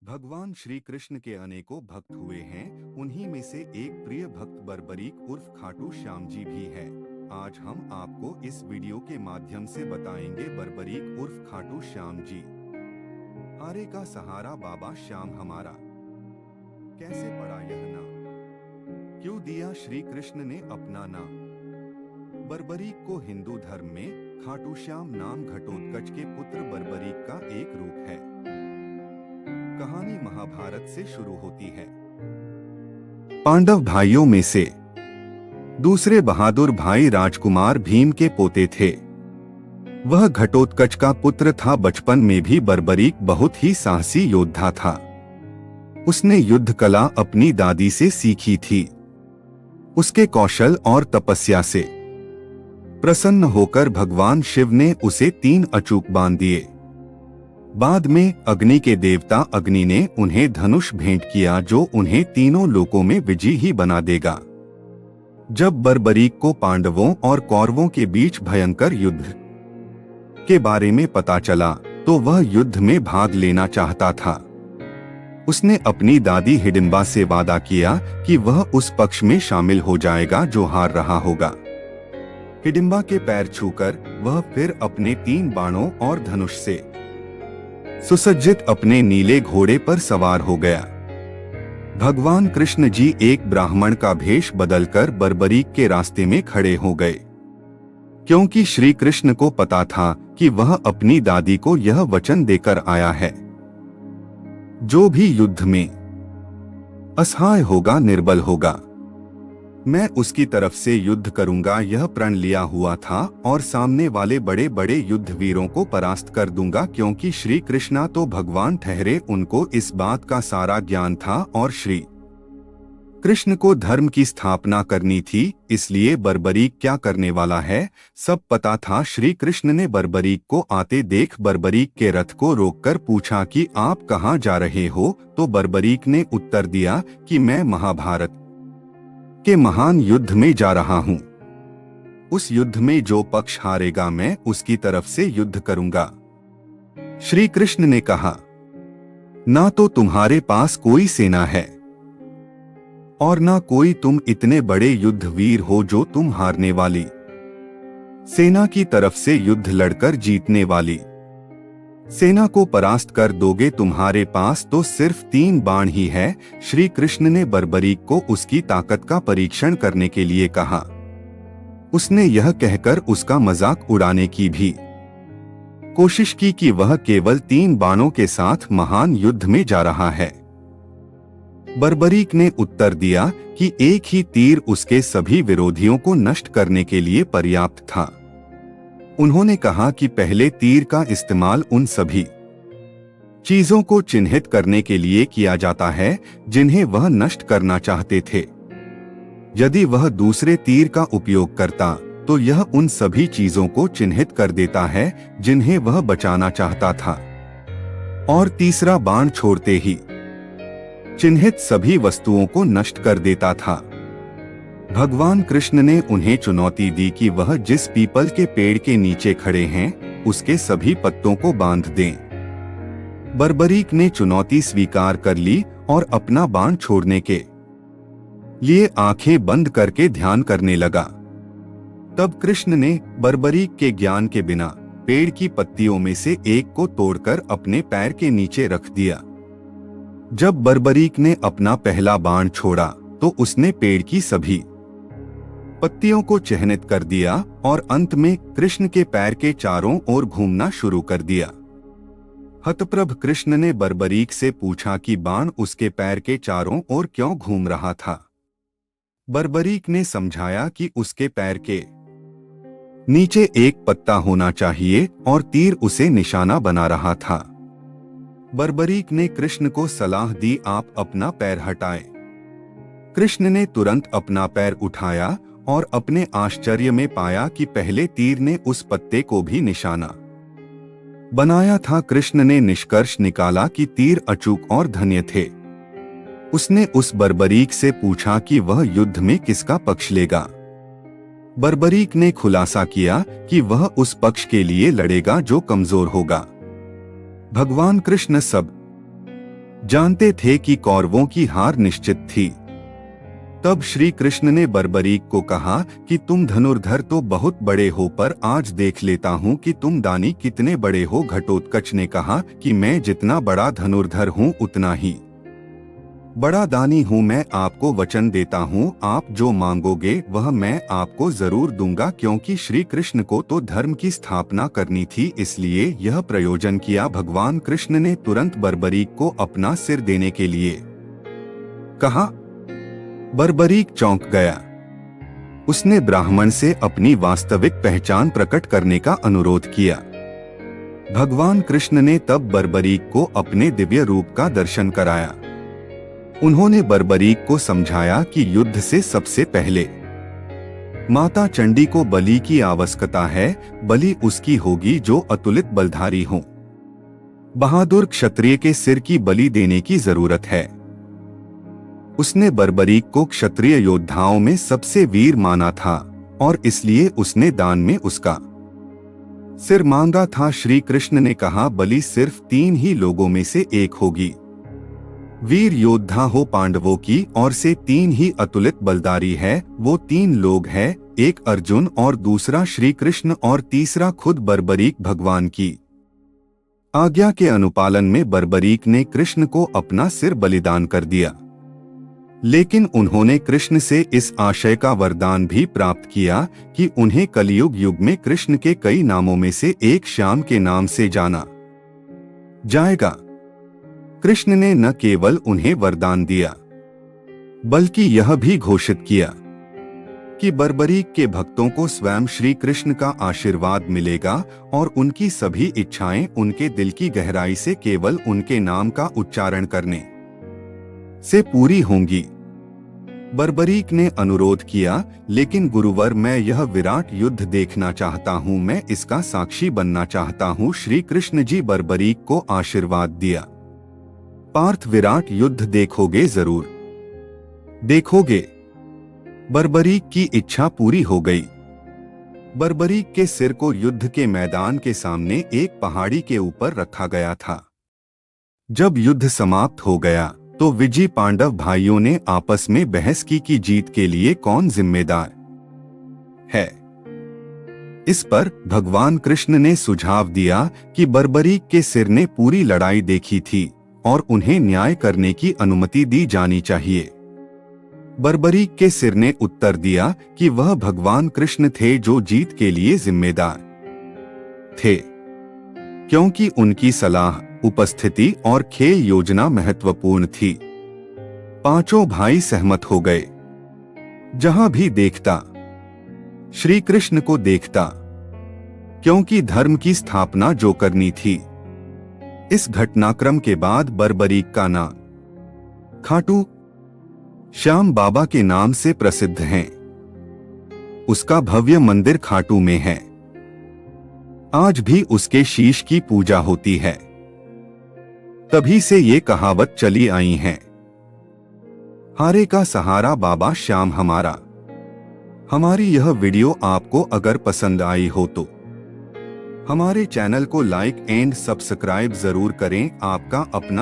भगवान श्री कृष्ण के अनेकों भक्त हुए हैं, उन्हीं में से एक प्रिय भक्त बर्बरीक उर्फ खाटू श्याम जी भी है। आज हम आपको इस वीडियो के माध्यम से बताएंगे बर्बरीक उर्फ खाटू श्याम जी। हारे का सहारा बाबा श्याम हमारा। कैसे पड़ा यह नाम, क्यों दिया श्री कृष्ण ने अपना नाम। बर्बरीक को हिंदू धर्म में खाटू श्याम नाम घटोत्कच के पुत्र बर्बरीक का एक रूप है। कहानी महाभारत से शुरू होती है। पांडव भाइयों में से दूसरे बहादुर भाई राजकुमार भीम के पोते थे। वह घटोत्कच का पुत्र था। बचपन में भी बर्बरीक बहुत ही साहसी योद्धा था। उसने युद्ध कला अपनी दादी से सीखी थी। उसके कौशल और तपस्या से प्रसन्न होकर भगवान शिव ने उसे 3 अचूक बाण दिए। बाद में अग्नि के देवता अग्नि ने उन्हें धनुष भेंट किया, जो उन्हें तीनों लोकों में विजयी ही बना देगा। जब बर्बरीक को पांडवों और कौरवों के बीच भयंकर युद्ध के बारे में पता चला तो वह युद्ध में भाग लेना चाहता था। उसने अपनी दादी हिडिंबा से वादा किया कि वह उस पक्ष में शामिल हो जाएगा जो हार रहा होगा। हिडिंबा के पैर छूकर वह फिर अपने 3 बाणों और धनुष से सुसज्जित अपने नीले घोड़े पर सवार हो गया। भगवान कृष्ण जी एक ब्राह्मण का भेष बदलकर बर्बरीक के रास्ते में खड़े हो गए, क्योंकि श्री कृष्ण को पता था कि वह अपनी दादी को यह वचन देकर आया है, जो भी युद्ध में असहाय होगा, निर्बल होगा, मैं उसकी तरफ से युद्ध करूंगा। यह प्रण लिया हुआ था और सामने वाले बड़े बड़े युद्ध वीरों को परास्त कर दूंगा, क्योंकि श्री कृष्णा तो भगवान ठहरे, उनको इस बात का सारा ज्ञान था और श्री कृष्ण को धर्म की स्थापना करनी थी। इसलिए बर्बरीक क्या करने वाला है सब पता था। श्री कृष्ण ने बर्बरीक को आते देख बर्बरीक के रथ को रोककर पूछा कि आप कहाँ जा रहे हो। तो बर्बरीक ने उत्तर दिया कि मैं महाभारत के महान युद्ध में जा रहा हूं। उस युद्ध में जो पक्ष हारेगा मैं उसकी तरफ से युद्ध करूंगा। श्री कृष्ण ने कहा, ना तो तुम्हारे पास कोई सेना है और ना कोई तुम इतने बड़े युद्धवीर हो जो तुम हारने वाली सेना की तरफ से युद्ध लड़कर जीतने वाली सेना को परास्त कर दोगे। तुम्हारे पास तो सिर्फ 3 बाण ही है। श्री कृष्ण ने बर्बरीक को उसकी ताकत का परीक्षण करने के लिए कहा। उसने यह कहकर उसका मजाक उड़ाने की भी कोशिश की कि वह केवल 3 बाणों के साथ महान युद्ध में जा रहा है। बर्बरीक ने उत्तर दिया कि एक ही तीर उसके सभी विरोधियों को नष्ट करने के लिए पर्याप्त था। उन्होंने कहा कि पहले तीर का इस्तेमाल उन सभी चीजों को चिन्हित करने के लिए किया जाता है जिन्हें वह नष्ट करना चाहते थे। यदि वह दूसरे तीर का उपयोग करता तो यह उन सभी चीजों को चिन्हित कर देता है जिन्हें वह बचाना चाहता था, और तीसरा बाण छोड़ते ही चिन्हित सभी वस्तुओं को नष्ट कर देता था। भगवान कृष्ण ने उन्हें चुनौती दी कि वह जिस पीपल के पेड़ के नीचे खड़े हैं उसके सभी पत्तों को बांध दें। बर्बरीक ने चुनौती स्वीकार कर ली और अपना बाण छोड़ने के लिए आंखें बंद करके ध्यान करने लगा। तब कृष्ण ने बर्बरीक के ज्ञान के बिना पेड़ की पत्तियों में से एक को तोड़कर अपने पैर के नीचे रख दिया। जब बर्बरीक ने अपना पहला बाण छोड़ा तो उसने पेड़ की सभी पत्तियों को चिह्नित कर दिया और अंत में कृष्ण के पैर के चारों ओर घूमना शुरू कर दिया। हतप्रभ कृष्ण ने बर्बरीक से पूछा कि बाण उसके पैर के चारों ओर क्यों घूम रहा था। बर्बरीक ने समझाया कि उसके पैर के नीचे एक पत्ता होना चाहिए और तीर उसे निशाना बना रहा था। बर्बरीक ने कृष्ण को सलाह दी, आप अपना पैर हटाएं। कृष्ण ने तुरंत अपना पैर उठाया और अपने आश्चर्य में पाया कि पहले तीर ने उस पत्ते को भी निशाना बनाया था। कृष्ण ने निष्कर्ष निकाला कि तीर अचूक और धन्य थे। उसने उस बर्बरीक से पूछा कि वह युद्ध में किसका पक्ष लेगा। बर्बरीक ने खुलासा किया कि वह उस पक्ष के लिए लड़ेगा जो कमजोर होगा। भगवान कृष्ण सब जानते थे कि कौरवों की हार निश्चित थी। तब श्री कृष्ण ने बर्बरीक को कहा कि तुम धनुर्धर तो बहुत बड़े हो, पर आज देख लेता हूँ कि तुम दानी कितने बड़े हो। घटोत्कच ने कहा कि मैं जितना बड़ा धनुर्धर हूँ उतना ही बड़ा दानी हूँ। मैं आपको वचन देता हूँ, आप जो मांगोगे वह मैं आपको जरूर दूंगा। क्योंकि श्री कृष्ण को तो धर्म की स्थापना करनी थी, इसलिए यह प्रयोजन किया। भगवान कृष्ण ने तुरंत बर्बरीक को अपना सिर देने के लिए कहा। बर्बरीक चौंक गया। उसने ब्राह्मण से अपनी वास्तविक पहचान प्रकट करने का अनुरोध किया। भगवान कृष्ण ने तब बर्बरीक को अपने दिव्य रूप का दर्शन कराया। उन्होंने बर्बरीक को समझाया कि युद्ध से सबसे पहले माता चंडी को बलि की आवश्यकता है। बलि उसकी होगी जो अतुलित बलधारी हो। बहादुर क्षत्रिय के सिर की बलि देने की जरूरत है। उसने बर्बरीक को क्षत्रिय योद्धाओं में सबसे वीर माना था और इसलिए उसने दान में उसका सिर मांगा था। श्री कृष्ण ने कहा, बलि सिर्फ 3 ही लोगों में से एक होगी। वीर योद्धा हो पांडवों की ओर से 3 ही अतुलित बलदारी है। वो 3 लोग हैं, एक अर्जुन और दूसरा श्री कृष्ण और तीसरा खुद बर्बरीक। भगवान की आज्ञा के अनुपालन में बर्बरीक ने कृष्ण को अपना सिर बलिदान कर दिया। लेकिन उन्होंने कृष्ण से इस आशय का वरदान भी प्राप्त किया कि उन्हें कलियुग युग में कृष्ण के कई नामों में से एक श्याम के नाम से जाना जाएगा। कृष्ण ने न केवल उन्हें वरदान दिया बल्कि यह भी घोषित किया कि बर्बरीक के भक्तों को स्वयं श्री कृष्ण का आशीर्वाद मिलेगा और उनकी सभी इच्छाएं उनके दिल की गहराई से केवल उनके नाम का उच्चारण करने से पूरी होंगी। बर्बरीक ने अनुरोध किया, लेकिन गुरुवर, मैं यह विराट युद्ध देखना चाहता हूँ, मैं इसका साक्षी बनना चाहता हूँ। श्री कृष्ण जी बर्बरीक को आशीर्वाद दिया, पार्थ, विराट युद्ध देखोगे, जरूर देखोगे। बर्बरीक की इच्छा पूरी हो गई। बर्बरीक के सिर को युद्ध के मैदान के सामने एक पहाड़ी के ऊपर रखा गया था। जब युद्ध समाप्त हो गया तो विजयी पांडव भाइयों ने आपस में बहस की कि जीत के लिए कौन जिम्मेदार है। इस पर भगवान कृष्ण ने सुझाव दिया कि बर्बरीक के सिर ने पूरी लड़ाई देखी थी और उन्हें न्याय करने की अनुमति दी जानी चाहिए। बर्बरीक के सिर ने उत्तर दिया कि वह भगवान कृष्ण थे जो जीत के लिए जिम्मेदार थे, क्योंकि उनकी सलाह, उपस्थिति और खेल योजना महत्वपूर्ण थी। पांचों भाई सहमत हो गए। जहां भी देखता श्री कृष्ण को देखता, क्योंकि धर्म की स्थापना जो करनी थी। इस घटनाक्रम के बाद बर्बरीक का नाम खाटू श्याम बाबा के नाम से प्रसिद्ध है। उसका भव्य मंदिर खाटू में है। आज भी उसके शीश की पूजा होती है। तभी से ये कहावत चली आई है, हारे का सहारा बाबा श्याम हमारा। हमारी यह वीडियो आपको अगर पसंद आई हो तो हमारे चैनल को लाइक एंड सब्सक्राइब जरूर करें। आपका अपना